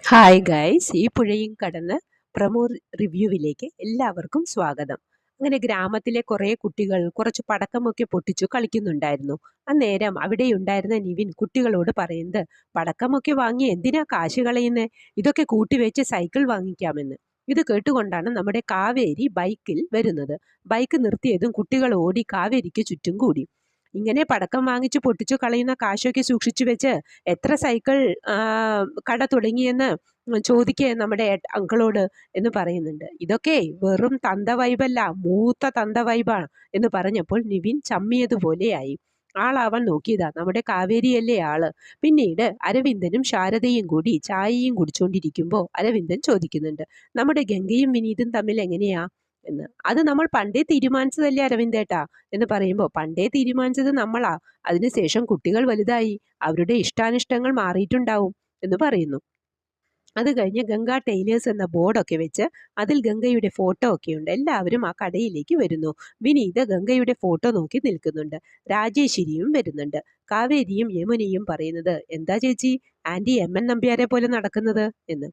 Hi guys, ഈ പുഴയും കടന്ന് പ്രമോ റിവ്യൂവിലേക്ക് എല്ലാവർക്കും സ്വാഗതം. അങ്ങനെ ഗ്രാമത്തിലെ കുറേ കുട്ടികൾ കുറച്ച് പടക്കമൊക്കെ പൊട്ടിച്ചു കളിക്കുന്നുണ്ടായിരുന്നു. അന്നേരം അവിടെയുണ്ടായിരുന്ന നിവിൻ കുട്ടികളോട് പറയുന്നത്, പടക്കമൊക്കെ വാങ്ങി എന്തിനാ കാശ് കളയുന്നേ, ഇതൊക്കെ കൂട്ടിവെച്ച് സൈക്കിൾ വാങ്ങിക്കാമെന്ന്. ഇത് കേട്ടുകൊണ്ടാണ് നമ്മുടെ കാവേരി ബൈക്കിൽ വരുന്നത്. ബൈക്ക് നിർത്തിയതും കുട്ടികൾ ഓടി കാവേരിക്ക് ചുറ്റും കൂടി. ഇങ്ങനെ പടക്കം വാങ്ങിച്ചു പൊട്ടിച്ചു കളയുന്ന കാശൊക്കെ സൂക്ഷിച്ചു വെച്ച് എത്ര സൈക്കിൾ കട തുടങ്ങിയെന്ന് ചോദിക്കേ നമ്മുടെ അങ്കിളോട് എന്ന് പറയുന്നുണ്ട്. ഇതൊക്കെ വെറും തന്ത വൈബല്ല, മൂത്ത തന്ത വൈബാണ് എന്ന് പറഞ്ഞപ്പോൾ നിവിൻ ചമ്മിയതുപോലെയായി. ആളാവാൻ നോക്കിയതാ നമ്മുടെ കാവേരിയല്ലേ ആള്. പിന്നീട് അരവിന്ദനും ശാരദയും കൂടി ചായയും കുടിച്ചുകൊണ്ടിരിക്കുമ്പോൾ അരവിന്ദൻ ചോദിക്കുന്നുണ്ട്, നമ്മുടെ ഗംഗയും വിനീതും തമ്മിൽ എങ്ങനെയാ എന്ന്. അത് നമ്മൾ പണ്ടേ തീരുമാനിച്ചതല്ലേ അരവിന്ദേട്ടാ എന്ന് പറയുമ്പോൾ, പണ്ടേ തീരുമാനിച്ചത് നമ്മളാ, അതിനുശേഷം കുട്ടികൾ വലുതായി, അവരുടെ ഇഷ്ടാനിഷ്ടങ്ങൾ മാറിയിട്ടുണ്ടാവും എന്ന് പറയുന്നു. അത് കഴിഞ്ഞ് ഗംഗ ടൈലേഴ്സ് എന്ന ബോർഡൊക്കെ വെച്ച് അതിൽ ഗംഗയുടെ ഫോട്ടോ ഒക്കെ ഉണ്ട്. എല്ലാവരും ആ കടയിലേക്ക് വരുന്നു. വിനീത് ഗംഗയുടെ ഫോട്ടോ നോക്കി നിൽക്കുന്നുണ്ട്. രാജേശ്വരിയും വരുന്നുണ്ട്. കാവേരിയും യമുനയും പറയുന്നത്, എന്താ ചേച്ചി ആന്റി എം.എൻ. നമ്പ്യാരെ പോലെ നടക്കുന്നത് എന്ന്.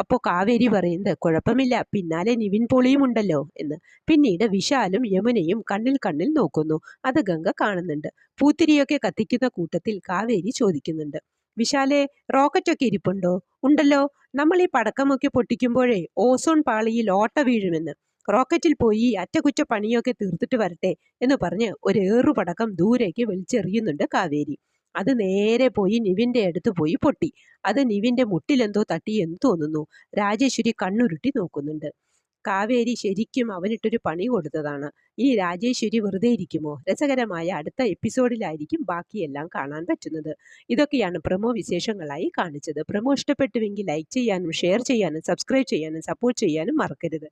അപ്പോൾ കാവേരി പറയുന്നത്, കുഴപ്പമില്ല, പിന്നാലെ നിവിൻ പോളിയും ഉണ്ടല്ലോ എന്ന്. പിന്നീട് വിശാലും യമുനയും കണ്ണിൽ കണ്ണിൽ നോക്കുന്നു. അത് ഗംഗ കാണുന്നുണ്ട്. പൂത്തിരിയൊക്കെ കത്തിക്കുന്ന കൂട്ടത്തിൽ കാവേരി ചോദിക്കുന്നുണ്ട്, വിശാലെ, റോക്കറ്റൊക്കെ ഇരിപ്പുണ്ടോ? ഉണ്ടല്ലോ, നമ്മൾ ഈ പടക്കമൊക്കെ പൊട്ടിക്കുമ്പോഴേ ഓസോൺ പാളിയിൽ ഓട്ട വീഴുമെന്ന്. റോക്കറ്റിൽ പോയി അറ്റകുറ്റ പണിയൊക്കെ തീർത്തിട്ട് വരട്ടെ എന്ന് പറഞ്ഞ് ഒരു ഏറുപടക്കം ദൂരേക്ക് വലിച്ചെറിയുന്നുണ്ട് കാവേരി. അത് നേരെ പോയി നിവിന്റെ അടുത്ത് പോയി പൊട്ടി. അത് നിവിന്റെ മുട്ടിലെന്തോ തട്ടിയെന്ന് തോന്നുന്നു. രാജേശ്വരി കണ്ണുരുട്ടി നോക്കുന്നുണ്ട്. കാവേരി ശരിക്കും അവനിട്ടൊരു പണി കൊടുത്തതാണ്. ഇനി രാജേശ്വരി വെറുതെ ഇരിക്കുമോ? രസകരമായ അടുത്ത എപ്പിസോഡിലായിരിക്കും ബാക്കിയെല്ലാം കാണാൻ പറ്റുന്നത്. ഇതൊക്കെയാണ് പ്രമോ വിശേഷങ്ങളായി കാണിച്ചത്. പ്രമോ ഇഷ്ടപ്പെട്ടുവെങ്കിൽ ലൈക്ക് ചെയ്യാനും ഷെയർ ചെയ്യാനും സബ്സ്ക്രൈബ് ചെയ്യാനും സപ്പോർട്ട് ചെയ്യാനും മറക്കരുത്.